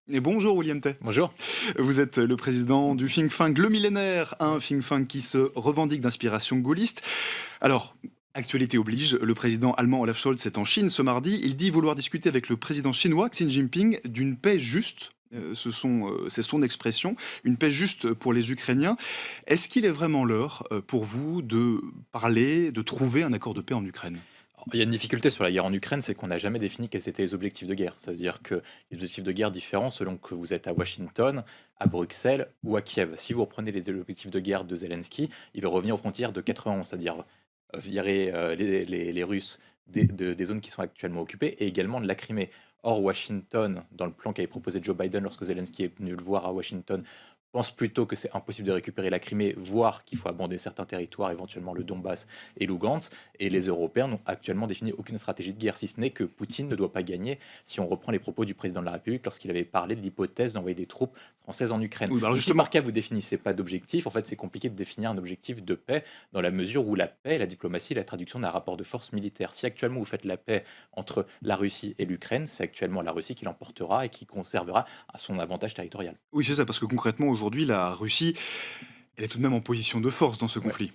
Et bonjour William Tay. Bonjour. Vous êtes le président du think tank Le Millénaire, un think tank qui se revendique d'inspiration gaulliste. Alors, actualité oblige, le président allemand Olaf Scholz est en Chine ce mardi. Il dit vouloir discuter avec le président chinois Xi Jinping d'une paix juste. C'est son expression, une paix juste pour les Ukrainiens. Est-ce qu'il est vraiment l'heure pour vous de parler, de trouver un accord de paix en Ukraine? Il y a une difficulté sur la guerre en Ukraine, c'est qu'on n'a jamais défini quels étaient les objectifs de guerre. Ça veut dire que les objectifs de guerre différents selon que vous êtes à Washington, à Bruxelles ou à Kiev. Si vous reprenez les objectifs de guerre de Zelensky, il va revenir aux frontières de 91, c'est-à-dire virer les Russes des zones qui sont actuellement occupées et également de la Crimée. Or, Washington, dans le plan qu'avait proposé Joe Biden lorsque Zelensky est venu le voir à Washington, pense plutôt que c'est impossible de récupérer la Crimée, voire qu'il faut abandonner certains territoires, éventuellement le Donbass et Lugansk. Et les Européens n'ont actuellement défini aucune stratégie de guerre, si ce n'est que Poutine ne doit pas gagner, si on reprend les propos du président de la République lorsqu'il avait parlé de l'hypothèse d'envoyer des troupes françaises en Ukraine. Oui, bah alors Donc, si par cas vous définissez pas d'objectif, en fait c'est compliqué de définir un objectif de paix dans la mesure où la paix, la diplomatie, la traduction d'un rapport de force militaire. Si actuellement vous faites la paix entre la Russie et l'Ukraine, c'est actuellement la Russie qui l'emportera et qui conservera à son avantage territorial. Oui, c'est ça, parce que concrètement, aujourd'hui, la Russie, elle est tout de même en position de force dans ce Ouais. conflit.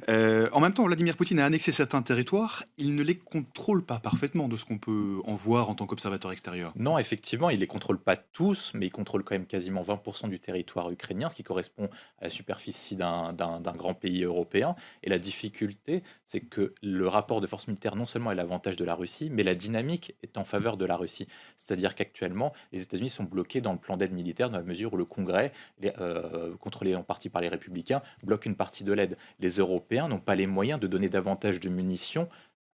En même temps, Vladimir Poutine a annexé certains territoires. Il ne les contrôle pas parfaitement de ce qu'on peut en voir en tant qu'observateur extérieur. Non, effectivement, il les contrôle pas tous, mais il contrôle quand même quasiment 20% du territoire ukrainien, ce qui correspond à la superficie d'un grand pays européen. Et la difficulté, c'est que le rapport de force militaire, non seulement est l'avantage de la Russie, mais la dynamique est en faveur de la Russie. C'est-à-dire qu'actuellement, les États-Unis sont bloqués dans le plan d'aide militaire dans la mesure où le Congrès, contrôlé en partie par les républicains, bloque une partie de l'aide. Les Européens n'ont pas les moyens de donner davantage de munitions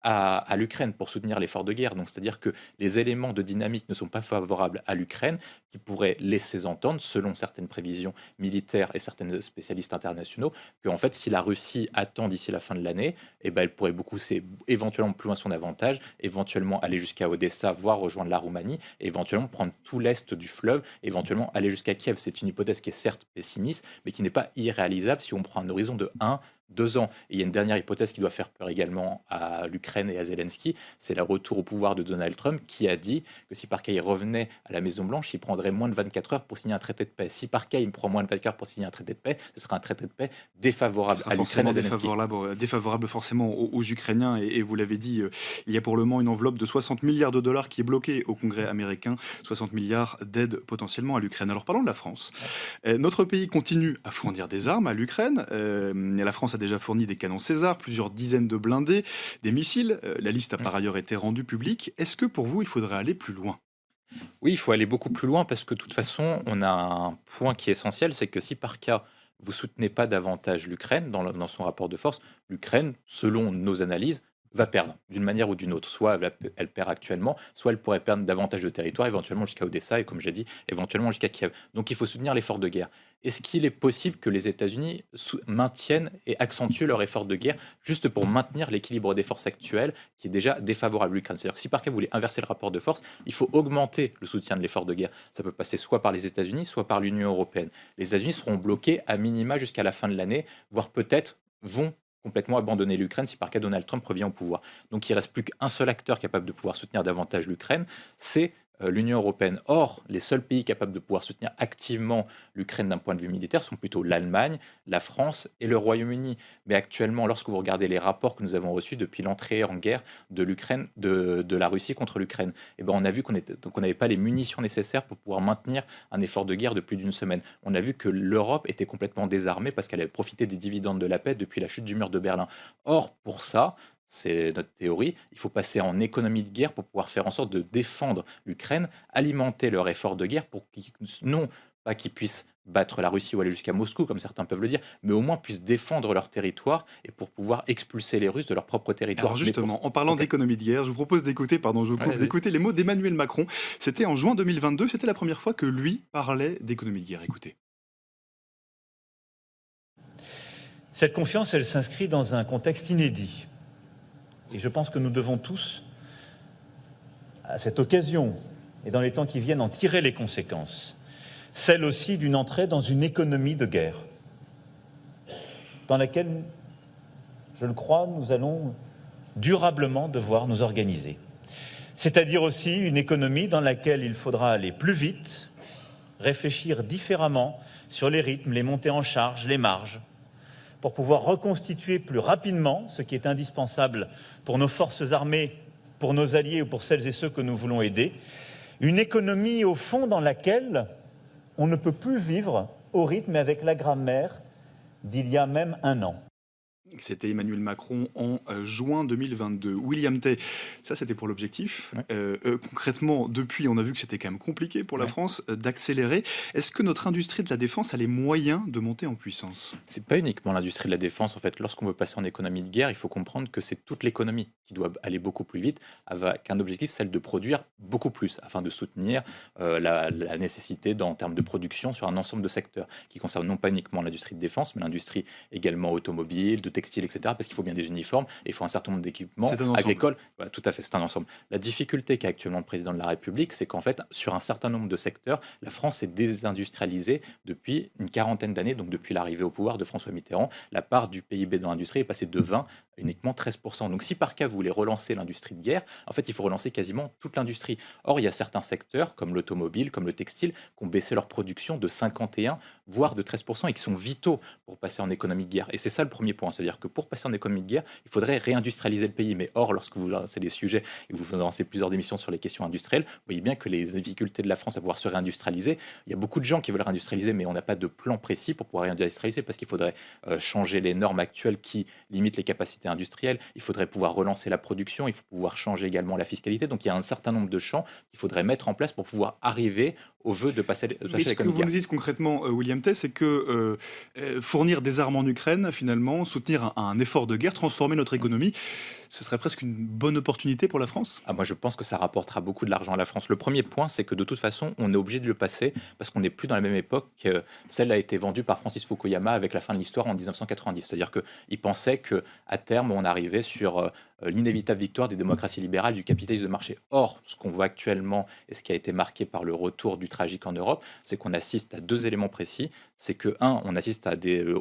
à l'Ukraine pour soutenir l'effort de guerre. Donc, c'est-à-dire que les éléments de dynamique ne sont pas favorables à l'Ukraine, qui pourraient laisser entendre, selon certaines prévisions militaires et certains spécialistes internationaux, que en fait, si la Russie attend d'ici la fin de l'année, eh ben, elle pourrait beaucoup, éventuellement plus loin son avantage, éventuellement aller jusqu'à Odessa, voire rejoindre la Roumanie, et éventuellement prendre tout l'est du fleuve, éventuellement aller jusqu'à Kiev. C'est une hypothèse qui est certes pessimiste, mais qui n'est pas irréalisable si on prend un horizon de 1, 2 ans. Et il y a une dernière hypothèse qui doit faire peur également à l'Ukraine et à Zelensky, c'est le retour au pouvoir de Donald Trump qui a dit que si par cas il revenait à la Maison-Blanche, il prendrait moins de 24 heures pour signer un traité de paix. Si par cas il prend moins de 24 heures pour signer un traité de paix, ce sera un traité de paix Ce défavorable sera à l'Ukraine et forcément à Zelensky. défavorable forcément aux Ukrainiens. Et vous l'avez dit, il y a pour le moment une enveloppe de 60 milliards de dollars qui est bloquée au Congrès américain. 60 milliards d'aide potentiellement à l'Ukraine. Alors parlons de la France. Notre pays continue à fournir des armes à l'Ukraine. La France a déjà fourni des canons César, plusieurs dizaines de blindés, des missiles. La liste a par ailleurs été rendue publique. Est-ce que pour vous, il faudrait aller plus loin? Oui, il faut aller beaucoup plus loin parce que de toute façon, on a un point qui est essentiel, c'est que si par cas vous soutenez pas davantage l'Ukraine dans son rapport de force, l'Ukraine, selon nos analyses, va perdre d'une manière ou d'une autre. Soit elle perd actuellement, soit elle pourrait perdre davantage de territoire, éventuellement jusqu'à Odessa et comme j'ai dit, éventuellement jusqu'à Kiev. Donc il faut soutenir l'effort de guerre. Est-ce qu'il est possible que les États-Unis maintiennent et accentuent leur effort de guerre juste pour maintenir l'équilibre des forces actuelles qui est déjà défavorable à l'Ukraine? C'est-à-dire que si par cas vous voulez inverser le rapport de force, il faut augmenter le soutien de l'effort de guerre. Ça peut passer soit par les États-Unis, soit par l'Union européenne. Les États-Unis seront bloqués à minima jusqu'à la fin de l'année, voire peut-être vont complètement abandonner l'Ukraine si par cas Donald Trump revient au pouvoir. Donc il reste plus qu'un seul acteur capable de pouvoir soutenir davantage l'Ukraine, c'est l'Union européenne. Or, les seuls pays capables de pouvoir soutenir activement l'Ukraine d'un point de vue militaire sont plutôt l'Allemagne, la France et le Royaume-Uni. Mais actuellement, lorsque vous regardez les rapports que nous avons reçus depuis l'entrée en guerre de l'Ukraine, de la Russie contre l'Ukraine, eh ben, on a vu qu'on n'avait pas les munitions nécessaires pour pouvoir maintenir un effort de guerre de plus d'une semaine. On a vu que l'Europe était complètement désarmée parce qu'elle avait profité des dividendes de la paix depuis la chute du mur de Berlin. Or, pour ça, c'est notre théorie, il faut passer en économie de guerre pour pouvoir faire en sorte de défendre l'Ukraine, alimenter leur effort de guerre pour qu'ils, non pas qu'ils puissent battre la Russie ou aller jusqu'à Moscou, comme certains peuvent le dire, mais au moins puissent défendre leur territoire et pour pouvoir expulser les Russes de leur propre Alors territoire. justement, en parlant Ok. d'économie de guerre, je vous propose d'écouter, pardon, je vous Ouais, coupe, vas-y. d'écouter les mots d'Emmanuel Macron. C'était en juin 2022, c'était la première fois que lui parlait d'économie de guerre. Écoutez. Cette confiance, elle s'inscrit dans un contexte inédit. Et je pense que nous devons tous, à cette occasion et dans les temps qui viennent, en tirer les conséquences. Celle aussi d'une entrée dans une économie de guerre, dans laquelle, je le crois, nous allons durablement devoir nous organiser. C'est-à-dire aussi une économie dans laquelle il faudra aller plus vite, réfléchir différemment sur les rythmes, les montées en charge, les marges, pour pouvoir reconstituer plus rapidement ce qui est indispensable pour nos forces armées, pour nos alliés ou pour celles et ceux que nous voulons aider. Une économie, au fond, dans laquelle on ne peut plus vivre au rythme et avec la grammaire d'il y a même un an. C'était Emmanuel Macron en juin 2022. William Tay, ça c'était pour l'objectif. Concrètement, depuis, on a vu que c'était quand même compliqué pour la France d'accélérer. Est-ce que notre industrie de la défense a les moyens de monter en puissance ? C'est pas uniquement l'industrie de la défense. En fait, lorsqu'on veut passer en économie de guerre, il faut comprendre que c'est toute l'économie qui doit aller beaucoup plus vite, avec un objectif, celle de produire beaucoup plus, afin de soutenir la nécessité en termes de production sur un ensemble de secteurs qui concernent non pas uniquement l'industrie de défense, mais l'industrie également automobile, de textile, etc. Parce qu'il faut bien des uniformes et il faut un certain nombre d'équipements agricoles. Voilà, tout à fait, c'est un ensemble. La difficulté qu'a actuellement le président de la République, c'est qu'en fait, sur un certain nombre de secteurs, la France s'est désindustrialisée depuis une quarantaine d'années, donc depuis l'arrivée au pouvoir de François Mitterrand. La part du PIB dans l'industrie est passée de 20 à uniquement 13%. Donc si par cas vous voulez relancer l'industrie de guerre, en fait, il faut relancer quasiment toute l'industrie. Or, il y a certains secteurs, comme l'automobile, comme le textile, qui ont baissé leur production de 51, voire de 13%, et qui sont vitaux pour passer en économie de guerre. Et c'est ça le premier point. C'est-à-dire que pour passer en économie de guerre, il faudrait réindustrialiser le pays. Mais or, lorsque vous lancez des sujets et que vous lancez plusieurs émissions sur les questions industrielles, vous voyez bien que les difficultés de la France à pouvoir se réindustrialiser, il y a beaucoup de gens qui veulent réindustrialiser, mais on n'a pas de plan précis pour pouvoir réindustrialiser, parce qu'il faudrait changer les normes actuelles qui limitent les capacités industrielles, il faudrait pouvoir relancer la production, il faut pouvoir changer également la fiscalité. Donc il y a un certain nombre de champs qu'il faudrait mettre en place pour pouvoir arriver au vœu de passer Mais ce que vous nous dites concrètement, William Tay, c'est que fournir des armes en Ukraine, finalement, soutenir un effort de guerre, transformer notre économie, ce serait presque une bonne opportunité pour la France ? Moi, je pense que ça rapportera beaucoup de l'argent à la France. Le premier point, c'est que de toute façon, on est obligé de le passer parce qu'on n'est plus dans la même époque que celle a été vendue par Francis Fukuyama avec la fin de l'histoire en 1990. C'est-à-dire qu'il pensait qu'à terme, on arrivait sur l'inévitable victoire des démocraties libérales du capitalisme de marché. Or, ce qu'on voit actuellement et ce qui a été marqué par le retour du tragique en Europe, c'est qu'on assiste à deux éléments précis. C'est que, on assiste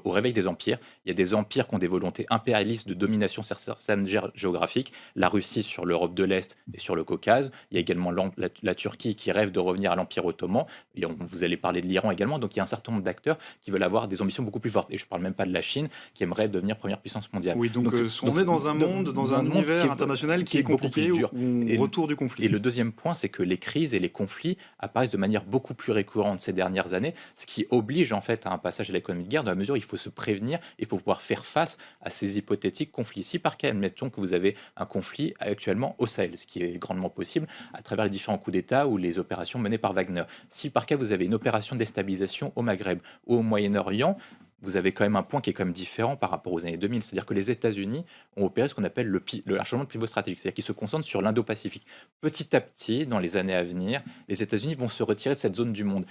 au réveil des empires. Il y a des empires qui ont des volontés impérialistes de domination sur certaines géographiques. La Russie sur l'Europe de l'Est et sur le Caucase. Il y a également la Turquie qui rêve de revenir à l'Empire ottoman. Et vous allez parler de l'Iran également. Donc il y a un certain nombre d'acteurs qui veulent avoir des ambitions beaucoup plus fortes. Et je ne parle même pas de la Chine qui aimerait devenir première puissance mondiale. Oui, donc on est dans un monde, dans un univers international qui est compliqué, où on retourne du conflit. Et le deuxième point, c'est que les crises et les conflits apparaissent de manière beaucoup plus récurrente ces dernières années, ce qui oblige en fait à un passage à l'économie de guerre, dans la mesure où il faut se prévenir et pour pouvoir faire face à ces hypothétiques conflits. Si par cas, admettons que vous avez un conflit actuellement au Sahel, ce qui est grandement possible à travers les différents coups d'État ou les opérations menées par Wagner. Si par cas, vous avez une opération de déstabilisation au Maghreb ou au Moyen-Orient, vous avez quand même un point qui est quand même différent par rapport aux années 2000. C'est-à-dire que les États-Unis ont opéré ce qu'on appelle un changement de pivot stratégique, c'est-à-dire qu'ils se concentrent sur l'Indo-Pacifique. Petit à petit, dans les années à venir, les États-Unis vont se retirer de cette zone du monde.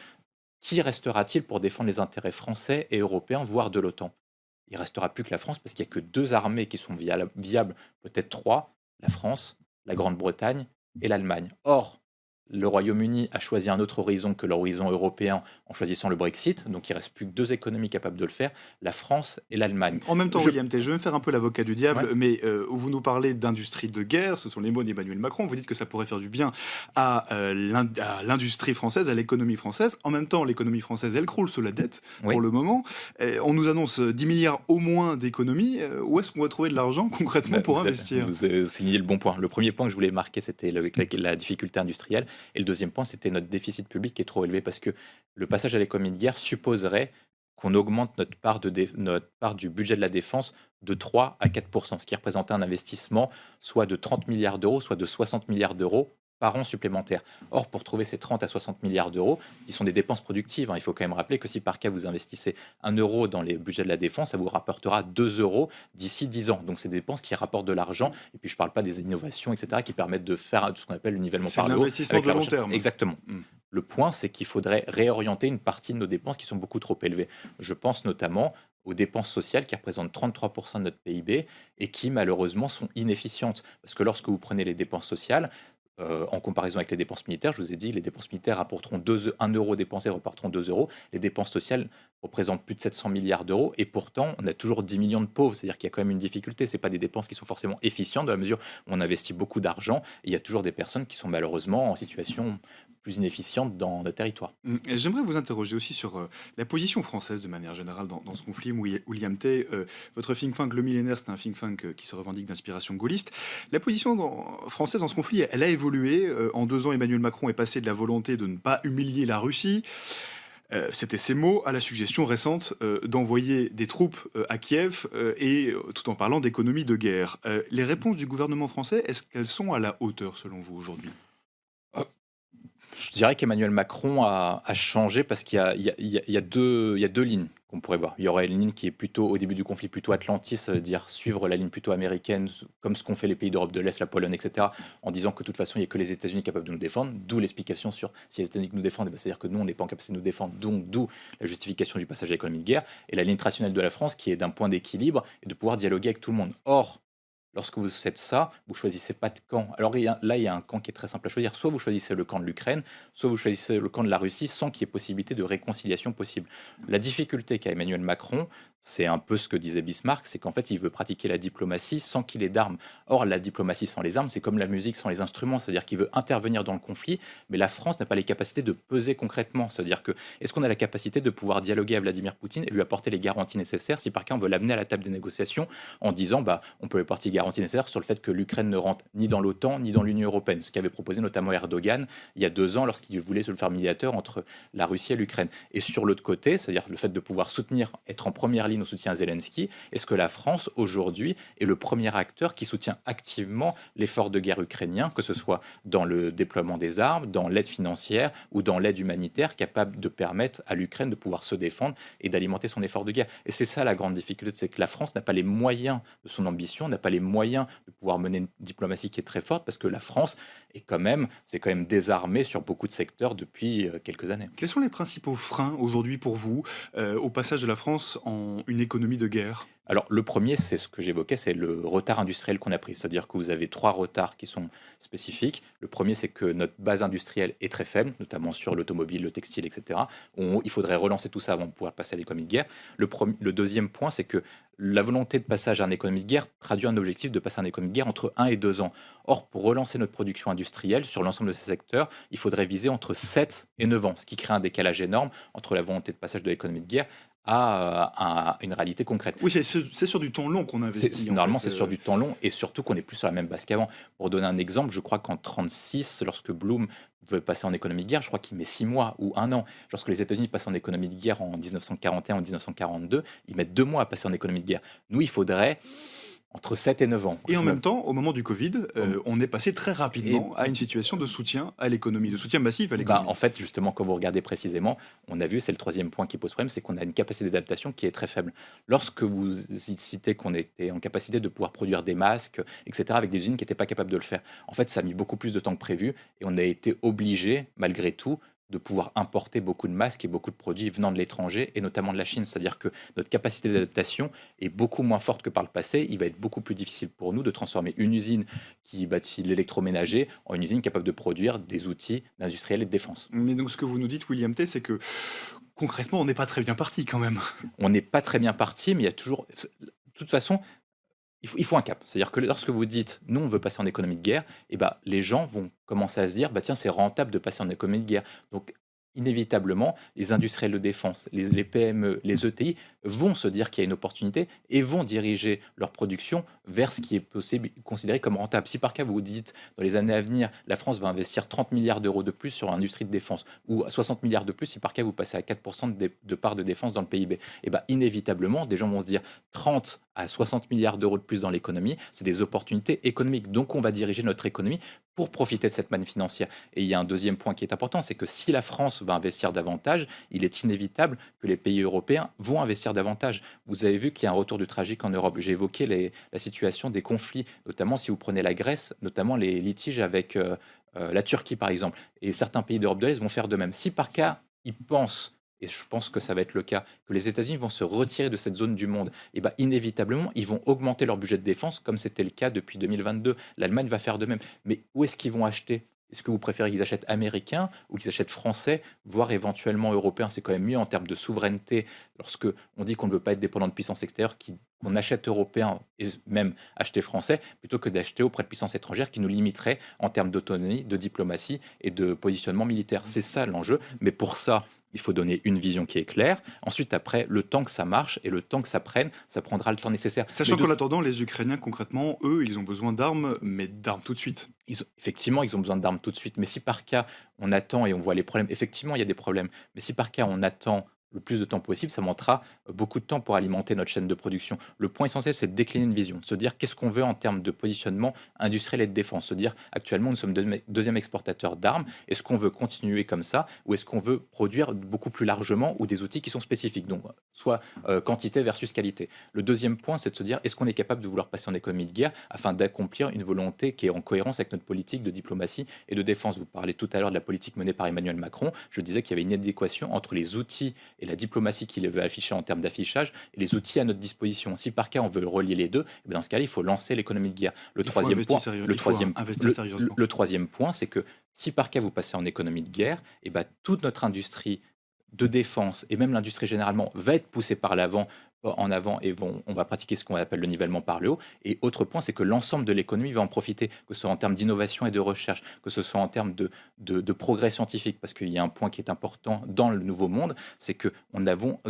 Qui restera-t-il pour défendre les intérêts français et européens, voire de l'OTAN ? Il ne restera plus que la France, parce qu'il n'y a que deux armées qui sont viables, peut-être trois, la France, la Grande-Bretagne et l'Allemagne. Or, le Royaume-Uni a choisi un autre horizon que l'horizon européen en choisissant le Brexit, donc il ne reste plus que deux économies capables de le faire, la France et l'Allemagne. En même temps, William Tay, je vais me faire un peu l'avocat du diable, mais vous nous parlez d'industrie de guerre, ce sont les mots d'Emmanuel Macron, vous dites que ça pourrait faire du bien à l'industrie française, à l'économie française. En même temps, l'économie française, elle croule sous la dette pour le moment. On nous annonce 10 milliards au moins d'économies. Où est-ce qu'on va trouver de l'argent concrètement pour investir ? Vous avez souligné le bon point. Le premier point que je voulais marquer, c'était la difficulté industrielle. Et le deuxième point, c'était notre déficit public qui est trop élevé, parce que le passage à l'économie de guerre supposerait qu'on augmente notre part du budget de la défense de 3 à 4%, ce qui représente un investissement soit de 30 milliards d'euros, soit de 60 milliards d'euros par an supplémentaire. Or, pour trouver ces 30 à 60 milliards d'euros, qui sont des dépenses productives, il faut quand même rappeler que si par cas vous investissez 1 euro dans les budgets de la défense, ça vous rapportera 2 euros d'ici 10 ans. Donc c'est des dépenses qui rapportent de l'argent. Et puis je ne parle pas des innovations, etc., qui permettent de faire ce qu'on appelle le nivellement par le haut. C'est l'investissement de long terme. Exactement. Le point, c'est qu'il faudrait réorienter une partie de nos dépenses qui sont beaucoup trop élevées. Je pense notamment aux dépenses sociales qui représentent 33% de notre PIB et qui malheureusement sont inefficientes. Parce que lorsque vous prenez les dépenses sociales, en comparaison avec les dépenses militaires. Je vous ai dit, les dépenses militaires rapporteront 1 euro dépensé, repartiront 2 euros. Les dépenses sociales représentent plus de 700 milliards d'euros. Et pourtant, on a toujours 10 millions de pauvres. C'est-à-dire qu'il y a quand même une difficulté. Ce pas des dépenses qui sont forcément efficientes, dans la mesure où on investit beaucoup d'argent. Et il y a toujours des personnes qui sont malheureusement en situation plus inefficiente dans notre territoire. Et j'aimerais vous interroger aussi sur la position française de manière générale dans ce conflit. William Tay, votre think tank Le Millénaire, c'est un think tank qui se revendique d'inspiration gaulliste. La position française dans ce conflit, elle a évolué. En 2 ans, Emmanuel Macron est passé de la volonté de ne pas humilier la Russie, c'était ces mots, à la suggestion récente d'envoyer des troupes à Kiev, tout en parlant d'économie de guerre. Les réponses du gouvernement français, est-ce qu'elles sont à la hauteur selon vous aujourd'hui? Je dirais qu'Emmanuel Macron a changé parce qu'il y a deux lignes qu'on pourrait voir. Il y aurait une ligne qui est plutôt, au début du conflit, plutôt atlantiste, ça veut dire suivre la ligne plutôt américaine, comme ce qu'ont fait les pays d'Europe de l'Est, la Pologne, etc., en disant que de toute façon, il n'y a que les États-Unis capables de nous défendre, d'où l'explication sur si les États-Unis nous défendent, c'est-à-dire que nous, on n'est pas en capacité de nous défendre, donc d'où la justification du passage à l'économie de guerre, et la ligne traditionnelle de la France qui est d'un point d'équilibre et de pouvoir dialoguer avec tout le monde. Or, lorsque vous faites ça, vous choisissez pas de camp. Alors là, il y a un camp qui est très simple à choisir. Soit vous choisissez le camp de l'Ukraine, soit vous choisissez le camp de la Russie, sans qu'il y ait possibilité de réconciliation possible. La difficulté qu'a Emmanuel Macron, c'est un peu ce que disait Bismarck, c'est qu'en fait, il veut pratiquer la diplomatie sans qu'il ait d'armes. Or, la diplomatie sans les armes, c'est comme la musique sans les instruments, c'est-à-dire qu'il veut intervenir dans le conflit, mais la France n'a pas les capacités de peser concrètement. C'est-à-dire que, est-ce qu'on a la capacité de pouvoir dialoguer avec Vladimir Poutine et lui apporter les garanties nécessaires si par cas on veut l'amener à la table des négociations en disant, on peut lui apporter les garanties nécessaires sur le fait que l'Ukraine ne rentre ni dans l'OTAN ni dans l'Union européenne, ce qu'avait proposé notamment Erdogan il y a 2 ans lorsqu'il voulait se le faire médiateur entre la Russie et l'Ukraine. Et sur l'autre côté, c'est-à-dire le fait de pouvoir être en première ligne au soutien à Zelensky, est-ce que la France aujourd'hui est le premier acteur qui soutient activement l'effort de guerre ukrainien, que ce soit dans le déploiement des armes, dans l'aide financière ou dans l'aide humanitaire capable de permettre à l'Ukraine de pouvoir se défendre et d'alimenter son effort de guerre? Et c'est ça la grande difficulté, c'est que la France n'a pas les moyens de son ambition, n'a pas les moyens de pouvoir mener une diplomatie qui est très forte, parce que la France c'est quand même désarmée sur beaucoup de secteurs depuis quelques années. Quels sont les principaux freins aujourd'hui pour vous au passage de la France en une économie de guerre? Alors, le premier, c'est ce que j'évoquais, c'est le retard industriel qu'on a pris. C'est-à-dire que vous avez 3 retards qui sont spécifiques. Le premier, c'est que notre base industrielle est très faible, notamment sur l'automobile, le textile, etc. Il faudrait relancer tout ça avant de pouvoir passer à l'économie de guerre. Le deuxième point, c'est que la volonté de passage à une économie de guerre traduit un objectif de passer à une économie de guerre entre 1 et 2 ans. Or, pour relancer notre production industrielle sur l'ensemble de ces secteurs, il faudrait viser entre 7 et 9 ans, ce qui crée un décalage énorme entre la volonté de passage de l'économie de guerre à une réalité concrète. Oui, c'est sur du temps long qu'on investit. Normalement, c'est sur du temps long et surtout qu'on est plus sur la même base qu'avant. Pour donner un exemple, je crois qu'en 1936, lorsque Bloom veut passer en économie de guerre, je crois qu'il met 6 mois ou 1 an. Lorsque les États-Unis passent en économie de guerre en 1941 ou 1942, ils mettent 2 mois à passer en économie de guerre. Nous, il faudrait entre 7 et 9 ans. Et en même temps, au moment du Covid, on est passé très rapidement à une situation de soutien à l'économie, de soutien massif à l'économie. En fait, justement, quand vous regardez précisément, on a vu, c'est le troisième point qui pose problème, c'est qu'on a une capacité d'adaptation qui est très faible. Lorsque vous citez qu'on était en capacité de pouvoir produire des masques, etc., avec des usines qui n'étaient pas capables de le faire, en fait, ça a mis beaucoup plus de temps que prévu et on a été obligé, malgré tout, de pouvoir importer beaucoup de masques et beaucoup de produits venant de l'étranger, et notamment de la Chine. C'est-à-dire que notre capacité d'adaptation est beaucoup moins forte que par le passé. Il va être beaucoup plus difficile pour nous de transformer une usine qui bâtit l'électroménager en une usine capable de produire des outils d'industriel et de défense. Mais donc ce que vous nous dites, William Tay, c'est que concrètement, on n'est pas très bien parti quand même. On n'est pas très bien parti, mais il y a toujours... De toute façon, il faut un cap. C'est-à-dire que lorsque vous dites « nous, on veut passer en économie de guerre », les gens vont commencer à se dire « tiens, c'est rentable de passer en économie de guerre ». Donc, inévitablement, les industriels de défense, les PME, les ETI vont se dire qu'il y a une opportunité et vont diriger leur production vers ce qui est possible, considéré comme rentable. Si par cas vous vous dites, dans les années à venir, la France va investir 30 milliards d'euros de plus sur l'industrie de défense, ou 60 milliards de plus si par cas vous passez à 4% de part de défense dans le PIB, inévitablement, des gens vont se dire 30 à 60 milliards d'euros de plus dans l'économie, c'est des opportunités économiques. Donc on va diriger notre économie pour profiter de cette manne financière. Et il y a un deuxième point qui est important, c'est que si la France va investir davantage, il est inévitable que les pays européens vont investir davantage. Vous avez vu qu'il y a un retour du tragique en Europe. J'ai évoqué la situation des conflits, notamment si vous prenez la Grèce, notamment les litiges avec la Turquie par exemple. Et certains pays d'Europe de l'Est vont faire de même. Si par cas, ils pensent et je pense que ça va être le cas, que les États-Unis vont se retirer de cette zone du monde, et ben inévitablement, ils vont augmenter leur budget de défense, comme c'était le cas depuis 2022. L'Allemagne va faire de même. Mais où est-ce qu'ils vont acheter? Est-ce que vous préférez qu'ils achètent américains ou qu'ils achètent français, voire éventuellement européens? C'est quand même mieux en termes de souveraineté. Lorsque on dit qu'on ne veut pas être dépendant de puissances extérieures, qu'on achète européen et même acheter français, plutôt que d'acheter auprès de puissances étrangères qui nous limiteraient en termes d'autonomie, de diplomatie et de positionnement militaire. C'est ça l'enjeu. Mais pour ça, il faut donner une vision qui est claire. Ensuite, après, le temps que ça marche et le temps que ça prenne, ça prendra le temps nécessaire. Sachant qu'en attendant, les Ukrainiens, concrètement, eux, ils ont besoin d'armes, mais d'armes tout de suite. Effectivement, ils ont besoin d'armes tout de suite. Mais si par cas, on attend et on voit les problèmes, effectivement, il y a des problèmes. Mais si par cas, on attend le plus de temps possible, ça montrera beaucoup de temps pour alimenter notre chaîne de production. Le point essentiel, c'est de décliner une vision, de se dire qu'est-ce qu'on veut en termes de positionnement industriel et de défense, se dire actuellement nous sommes deuxième exportateur d'armes, est-ce qu'on veut continuer comme ça ou est-ce qu'on veut produire beaucoup plus largement ou des outils qui sont spécifiques, donc soit quantité versus qualité. Le deuxième point, c'est de se dire est-ce qu'on est capable de vouloir passer en économie de guerre afin d'accomplir une volonté qui est en cohérence avec notre politique de diplomatie et de défense. Vous parlez tout à l'heure de la politique menée par Emmanuel Macron, je disais qu'il y avait une inadéquation entre les outils et la diplomatie qu'il veut afficher en termes d'affichage et les outils à notre disposition. Si par cas on veut relier les deux, dans ce cas-là, il faut lancer l'économie de guerre. Le troisième point, c'est que si par cas vous passez en économie de guerre, toute notre industrie de défense et même l'industrie généralement va être poussée par l'avant en avant et on va pratiquer ce qu'on appelle le nivellement par le haut. Et autre point, c'est que l'ensemble de l'économie va en profiter, que ce soit en termes d'innovation et de recherche, que ce soit en termes de progrès scientifique, parce qu'il y a un point qui est important dans le nouveau monde, c'est que nous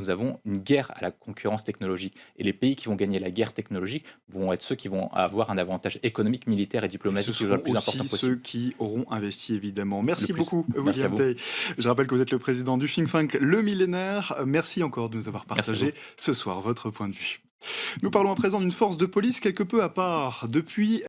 avons une guerre à la concurrence technologique. Et les pays qui vont gagner la guerre technologique vont être ceux qui vont avoir un avantage économique, militaire et diplomatique qui le plus important possible. Ceux qui auront investi, évidemment. Merci beaucoup, Merci William Tay. Je rappelle que vous êtes le président du think tank Le Millénaire. Merci encore de nous avoir partagé ce soir votre point de vue. Nous parlons à présent d'une force de police quelque peu à part. Depuis